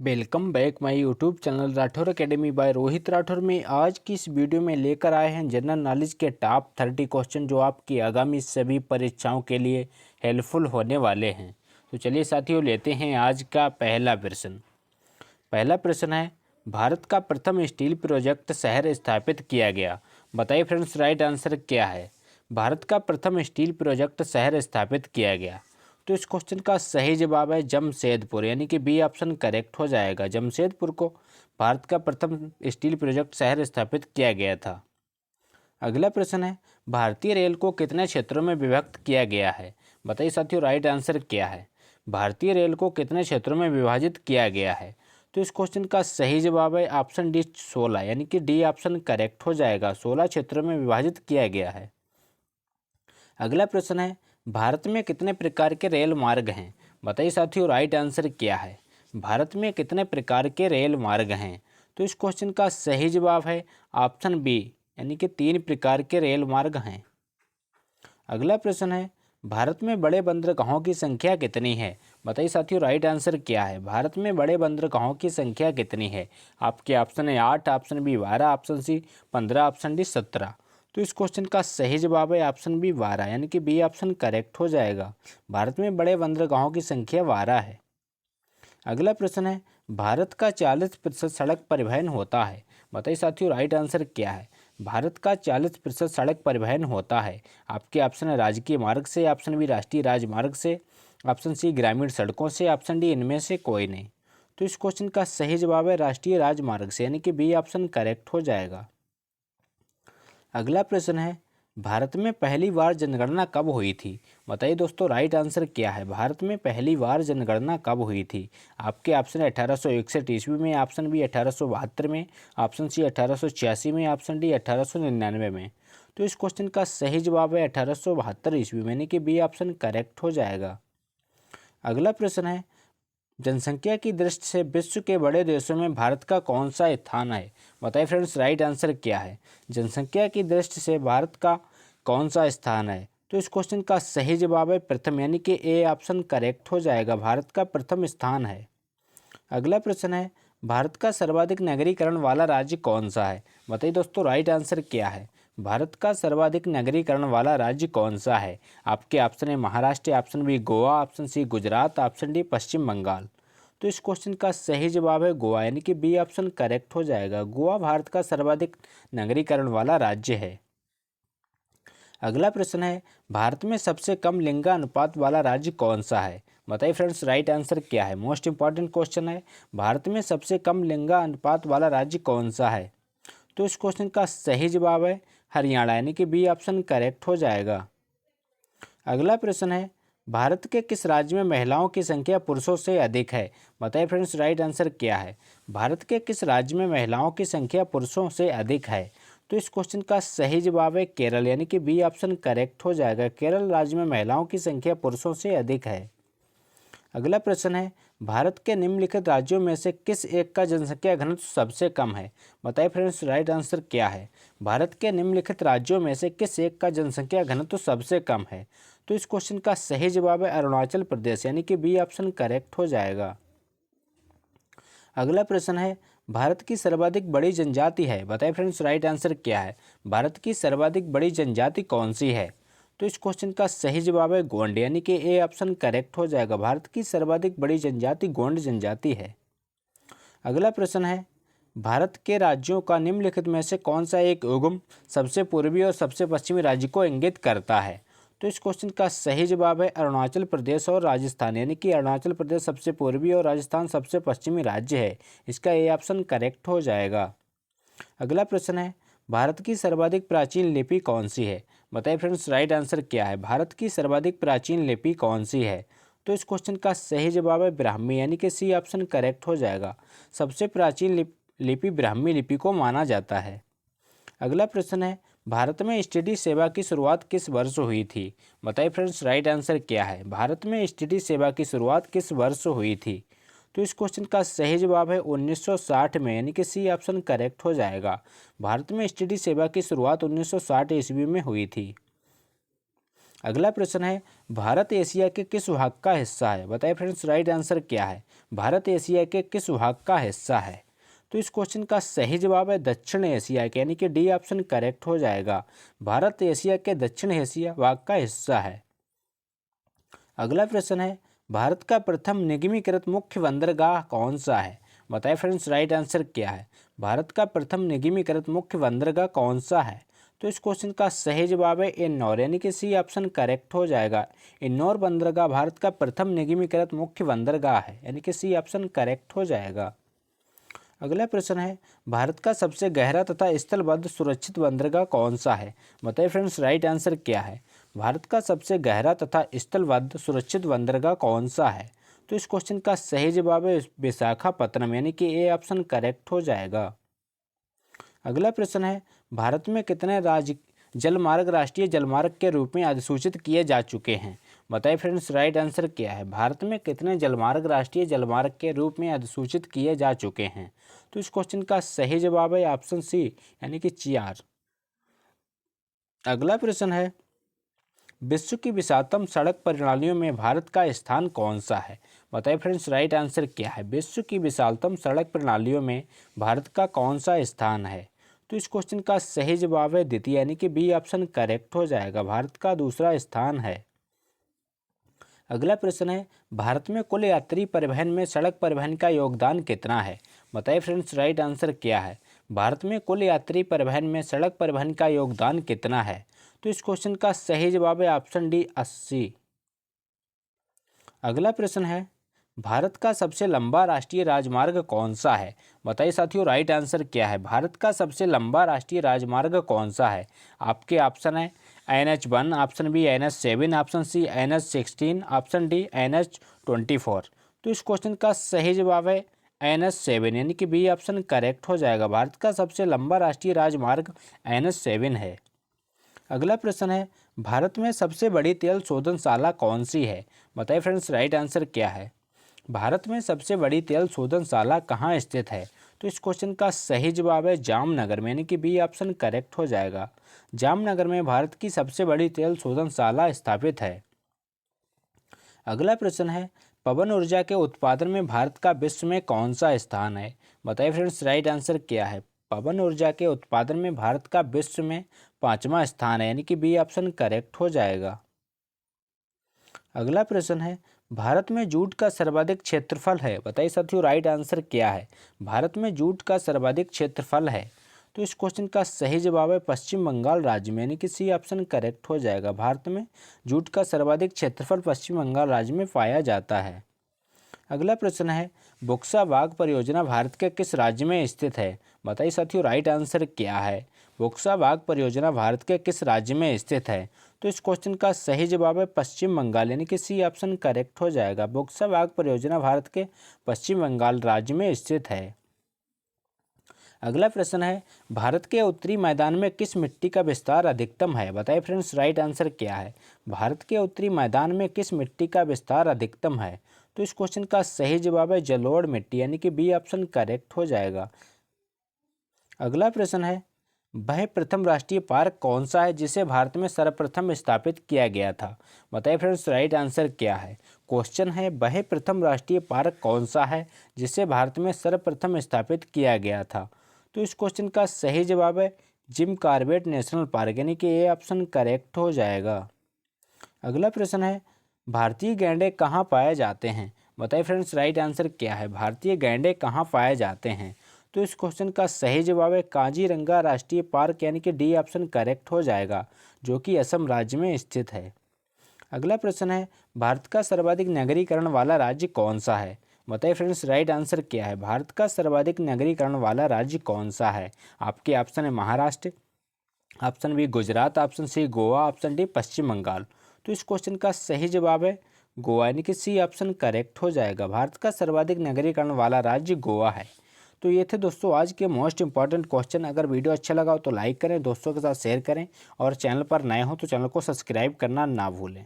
Welcome back my YouTube channel Rathore academy by Rohit Rathore में आज की इस वीडियो में लेकर आए हैं जनरल नॉलेज के टॉप 30 क्वेश्चन जो आपकी आगामी सभी परीक्षाओं के लिए हेल्पफुल होने वाले हैं। तो चलिए साथियों लेते हैं आज का पहला प्रश्न। पहला प्रश्न है, भारत का प्रथम स्टील प्रोजेक्ट शहर स्थापित किया गया। बताइए फ्रेंड्स राइट आंसर क्या है। भारत का प्रथम स्टील प्रोजेक्ट शहर स्थापित किया गया। तो इस क्वेश्चन का सही जवाब है जमशेदपुर, यानी कि बी ऑप्शन करेक्ट हो जाएगा। जमशेदपुर को भारत का प्रथम स्टील प्रोजेक्ट शहर स्थापित किया गया था। अगला प्रश्न है, भारतीय रेल को कितने क्षेत्रों में विभक्त किया गया है। बताइए साथियों राइट आंसर क्या है। भारतीय रेल को कितने क्षेत्रों में विभाजित किया गया है। तो इस क्वेश्चन का सही जवाब है ऑप्शन डी 16, यानी कि डी ऑप्शन करेक्ट हो जाएगा। 16 क्षेत्रों में विभाजित किया गया है। अगला प्रश्न है, भारत में कितने प्रकार के रेल मार्ग हैं। बताइए साथियों राइट आंसर क्या है। भारत में कितने प्रकार के रेल मार्ग हैं। तो इस क्वेश्चन का सही जवाब है ऑप्शन बी, यानी कि 3 प्रकार के रेल मार्ग हैं। अगला प्रश्न है, भारत में बड़े बंदरगाहों की संख्या कितनी है। बताइए साथियों राइट आंसर क्या है। भारत में बड़े बंदरगाहों की संख्या कितनी है। आपके ऑप्शन है 8, option B 12, option C 15, option D 17। तो इस क्वेश्चन का सही जवाब है ऑप्शन बी 12, यानी कि बी ऑप्शन करेक्ट हो जाएगा। भारत में बड़े बंदरगाहों की संख्या 12 है। अगला प्रश्न है, भारत का 40% सड़क परिवहन होता है। बताइए साथियों राइट आंसर क्या है। भारत का 40% सड़क परिवहन होता है। आपके ऑप्शन है राजकीय मार्ग से, ऑप्शन बी राष्ट्रीय राजमार्ग से, ऑप्शन सी ग्रामीण सड़कों से, ऑप्शन डी इनमें से कोई नहीं। तो इस क्वेश्चन का सही जवाब है राष्ट्रीय राजमार्ग से, यानी कि बी ऑप्शन करेक्ट हो जाएगा। अगला प्रश्न है, भारत में पहली बार जनगणना कब हुई थी। बताइए दोस्तों राइट आंसर क्या है। भारत में पहली बार जनगणना कब हुई थी। आपके ऑप्शन है 1861 ईस्वी में, ऑप्शन बी 1872 में, ऑप्शन सी 1886 में, ऑप्शन डी 1899 में। तो इस क्वेश्चन का सही जवाब है 1872 ईस्वी में, यानी कि बी ऑप्शन करेक्ट हो जाएगा। अगला प्रश्न है, जनसंख्या की दृष्टि से विश्व के बड़े देशों में भारत का कौन सा स्थान है। बताइए फ्रेंड्स राइट आंसर क्या है। जनसंख्या की दृष्टि से भारत का कौन सा स्थान है। तो इस क्वेश्चन का सही जवाब है प्रथम, यानी कि ए ऑप्शन करेक्ट हो जाएगा। भारत का प्रथम स्थान है। अगला प्रश्न है, भारत का सर्वाधिक नगरीकरण वाला राज्य कौन सा है। बताइए दोस्तों राइट आंसर क्या है। भारत का सर्वाधिक नगरीकरण वाला राज्य कौन सा है। आपके ऑप्शन है Maharashtra, option B Goa, option C Gujarat, option D Paschim Bengal. तो इस क्वेश्चन का सही जवाब है गोवा, यानी कि बी ऑप्शन करेक्ट हो जाएगा। गोवा भारत का सर्वाधिक नगरीकरण वाला राज्य है। अगला प्रश्न है, भारत में सबसे कम लिंगानुपात वाला राज्य कौन सा है। बताइए फ्रेंड्स राइट आंसर क्या है। मोस्ट इंपॉर्टेंट क्वेश्चन है, भारत में सबसे कम लिंगानुपात वाला राज्य कौन सा है। तो इस क्वेश्चन का सही जवाब है हरियाणा, यानी कि बी ऑप्शन करेक्ट हो जाएगा। अगला प्रश्न है, भारत के किस राज्य में महिलाओं की संख्या पुरुषों से अधिक है। बताइए फ्रेंड्स राइट आंसर क्या है। भारत के किस राज्य में महिलाओं की संख्या पुरुषों से अधिक है। तो इस क्वेश्चन का सही जवाब है केरल, यानी कि बी ऑप्शन करेक्ट हो जाएगा। केरल राज्य में महिलाओं की संख्या पुरुषों से अधिक है। अगला प्रश्न है, भारत के निम्नलिखित राज्यों में से किस एक का जनसंख्या घनत्व सबसे कम है। बताइए फ्रेंड्स राइट आंसर क्या है। भारत के निम्नलिखित राज्यों में से किस एक का जनसंख्या घनत्व सबसे कम है। तो इस क्वेश्चन का सही जवाब है अरुणाचल प्रदेश, यानी कि बी ऑप्शन करेक्ट हो जाएगा। अगला प्रश्न है, भारत की सर्वाधिक बड़ी जनजाति है। बताइए फ्रेंड्स राइट आंसर क्या है। भारत की सर्वाधिक बड़ी जनजाति कौन सी है। तो इस क्वेश्चन का सही जवाब है गोंड, यानी कि ए ऑप्शन करेक्ट हो जाएगा। भारत की सर्वाधिक बड़ी जनजाति गोंड जनजाति है। अगला प्रश्न है, भारत के राज्यों का निम्नलिखित में से कौन सा एक उगम सबसे पूर्वी और सबसे पश्चिमी राज्य को इंगित करता है। तो इस क्वेश्चन का सही जवाब है अरुणाचल प्रदेश और राजस्थान, यानी कि अरुणाचल प्रदेश सबसे पूर्वी और राजस्थान सबसे पश्चिमी राज्य है। इसका ए ऑप्शन करेक्ट हो जाएगा। अगला प्रश्न है, भारत की सर्वाधिक प्राचीन लिपि कौन सी है। बताइए फ्रेंड्स राइट आंसर क्या है। भारत की सर्वाधिक प्राचीन लिपि कौन सी है। तो इस क्वेश्चन का सही जवाब है ब्राह्मी, यानी कि सी ऑप्शन करेक्ट हो जाएगा। सबसे प्राचीन लिपि ब्राह्मी लिपि को माना जाता है। अगला प्रश्न है, भारत में एसटीडी सेवा की शुरुआत किस वर्ष हुई थी। बताइए फ्रेंड्स राइट आंसर क्या है। भारत में एसटीडी सेवा की शुरुआत किस वर्ष हुई थी। तो इस क्वेश्चन का सही जवाब है 1960 में, यानी कि सी ऑप्शन करेक्ट हो जाएगा। भारत में एसटीडी सेवा की शुरुआत 1960 ईस्वी में हुई थी। अगला प्रश्न है भारत एशिया के किस भाग का हिस्सा है? बताइए फ्रेंड्स राइट आंसर क्या है? भारत एशिया के किस भाग का हिस्सा है? तो इस क्वेश्चन का सही जवाब है दक्षिण एशिया के, यानी कि डी ऑप्शन करेक्ट हो जाएगा। भारत एशिया के दक्षिण एशिया भाग का हिस्सा है। अगला प्रश्न है भारत का प्रथम निगमीकृत मुख्य बंदरगाह कौन सा है? बताइए फ्रेंड्स राइट आंसर क्या है? भारत का प्रथम निगमीकृत मुख्य बंदरगाह कौन सा है? तो इस क्वेश्चन का सही जवाब है इन्नौर, यानी कि सी ऑप्शन करेक्ट हो जाएगा। इन्नौर बंदरगाह भारत का प्रथम निगमीकृत मुख्य बंदरगाह है, यानी कि सी ऑप्शन करेक्ट हो जाएगा। अगला प्रश्न है भारत का सबसे गहरा तथा स्थलबद्ध सुरक्षित बंदरगाह कौन सा है? बताइए फ्रेंड्स राइट आंसर क्या है? भारत का सबसे गहरा तथा स्थलबद्ध सुरक्षित बंदरगाह कौन सा है? तो इस क्वेश्चन का सही जवाब है विशाखापत्तनम, यानी कि ए ऑप्शन करेक्ट हो जाएगा। अगला प्रश्न है भारत में कितने जलमार्ग राष्ट्रीय जलमार्ग के रूप में अधिसूचित किए जा चुके हैं? बताइए फ्रेंड्स राइट आंसर क्या है? भारत में कितने जलमार्ग राष्ट्रीय जलमार्ग के रूप में अधिसूचित किए जा चुके हैं? तो इस क्वेश्चन का सही जवाब है ऑप्शन सी, यानी कि 4। अगला प्रश्न है विश्व की विशालतम सड़क प्रणालियों में भारत का स्थान कौन सा है? बताइए फ्रेंड्स राइट आंसर क्या है? विश्व की विशालतम सड़क प्रणालियों में भारत का कौन सा स्थान है? तो इस क्वेश्चन का सही जवाब है द्वितीय, यानी कि बी ऑप्शन करेक्ट हो जाएगा। भारत का दूसरा स्थान है। अगला प्रश्न है भारत में कुल यात्री परिवहन में सड़क परिवहन का योगदान कितना है? बताइए फ्रेंड्स राइट आंसर क्या है? भारत में कुल यात्री परिवहन में सड़क परिवहन का योगदान कितना है? तो इस क्वेश्चन का सही जवाब है ऑप्शन डी 80। अगला प्रश्न है भारत का सबसे लंबा राष्ट्रीय राजमार्ग कौन सा है? बताइए साथियों राइट आंसर क्या है? भारत का सबसे लंबा राष्ट्रीय राजमार्ग कौन सा है? आपके ऑप्शन है NH1, option B NH7, option C NH16, option D NH24। तो इस क्वेश्चन का सही जवाब है NH7, यानी कि बी ऑप्शन करेक्ट हो जाएगा। भारत का सबसे लंबा राष्ट्रीय राजमार्ग NH7 है। अगला प्रश्न है भारत में सबसे बड़ी तेल शोधनशाला कौन सी है? बताइए फ्रेंड्स राइट आंसर क्या है? भारत में सबसे बड़ी तेल शोधनशाला कहाँ स्थित है? तो इस क्वेश्चन का सही जवाब है जामनगर में, यानी कि बी ऑप्शन करेक्ट हो जाएगा। जामनगर में भारत की सबसे बड़ी तेल शोधनशाला स्थापित है। अगला प्रश्न है पवन ऊर्जा के उत्पादन में भारत का विश्व में कौन सा स्थान है? बताइए फ्रेंड्स राइट आंसर क्या है? पवन ऊर्जा के उत्पादन में भारत का विश्व में 5वां स्थान है, यानी कि बी ऑप्शन करेक्ट हो जाएगा। अगला प्रश्न है भारत में जूट का सर्वाधिक क्षेत्रफल है। बताइए साथियों राइट आंसर क्या है? भारत में जूट का सर्वाधिक क्षेत्रफल है। तो इस क्वेश्चन का सही जवाब है पश्चिम बंगाल राज्य में, यानी कि सी ऑप्शन करेक्ट हो जाएगा। भारत में जूट का सर्वाधिक क्षेत्रफल पश्चिम बंगाल राज्य में पाया जाता है। अगला प्रश्न है बुक्सा बाग परियोजना भारत के किस राज्य में स्थित है? बताइए साथियों राइट आंसर क्या है? बुक्सा बाग परियोजना भारत के किस राज्य में स्थित है? तो इस क्वेश्चन का सही जवाब है पश्चिम बंगाल, यानी कि सी ऑप्शन करेक्ट हो जाएगा। बुक्सा बाग परियोजना भारत के पश्चिम बंगाल राज्य में स्थित है। अगला प्रश्न है भारत के उत्तरी मैदान में किस मिट्टी का विस्तार अधिकतम है? बताइए फ्रेंड्स राइट आंसर क्या है? भारत के उत्तरी मैदान में किस मिट्टी का विस्तार अधिकतम है? तो इस क्वेश्चन का सही जवाब है जलोढ़ मिट्टी, यानी कि बी ऑप्शन करेक्ट हो जाएगा। अगला प्रश्न है वह प्रथम राष्ट्रीय पार्क कौन सा है जिसे भारत में सर्वप्रथम स्थापित किया गया था? बताइए फ्रेंड्स राइट आंसर क्या है? क्वेश्चन है वह प्रथम राष्ट्रीय पार्क कौन सा है जिसे भारत में सर्वप्रथम स्थापित किया गया था? तो इस क्वेश्चन का सही जवाब है जिम कॉर्बेट नेशनल पार्क, यानी कि ए ऑप्शन करेक्ट हो जाएगा। अगला प्रश्न है भारतीय गैंडे कहाँ पाए जाते हैं? बताइए फ्रेंड्स राइट आंसर क्या है? भारतीय गैंडे कहाँ पाए जाते हैं? तो इस क्वेश्चन का सही जवाब है काजीरंगा राष्ट्रीय पार्क, यानी कि डी ऑप्शन करेक्ट हो जाएगा, जो कि असम राज्य में स्थित है। अगला प्रश्न है भारत का सर्वाधिक नगरीकरण वाला राज्य कौन सा है? बताइए फ्रेंड्स राइट आंसर क्या है? भारत का सर्वाधिक नगरीकरण वाला राज्य कौन सा है? आपके ऑप्शन है Maharashtra, option B Gujarat, option C Goa, option D Paschim Bengal. तो इस क्वेश्चन का सही जवाब है गोवा, यानी कि सी ऑप्शन करेक्ट हो जाएगा। भारत का सर्वाधिक नगरीकरण वाला राज्य गोवा है। तो ये थे दोस्तों आज के मोस्ट इंपॉर्टेंट क्वेश्चन। अगर वीडियो अच्छा लगा हो तो लाइक करें, दोस्तों के साथ शेयर करें और चैनल पर नए हो तो चैनल को सब्सक्राइब करना ना भूलें।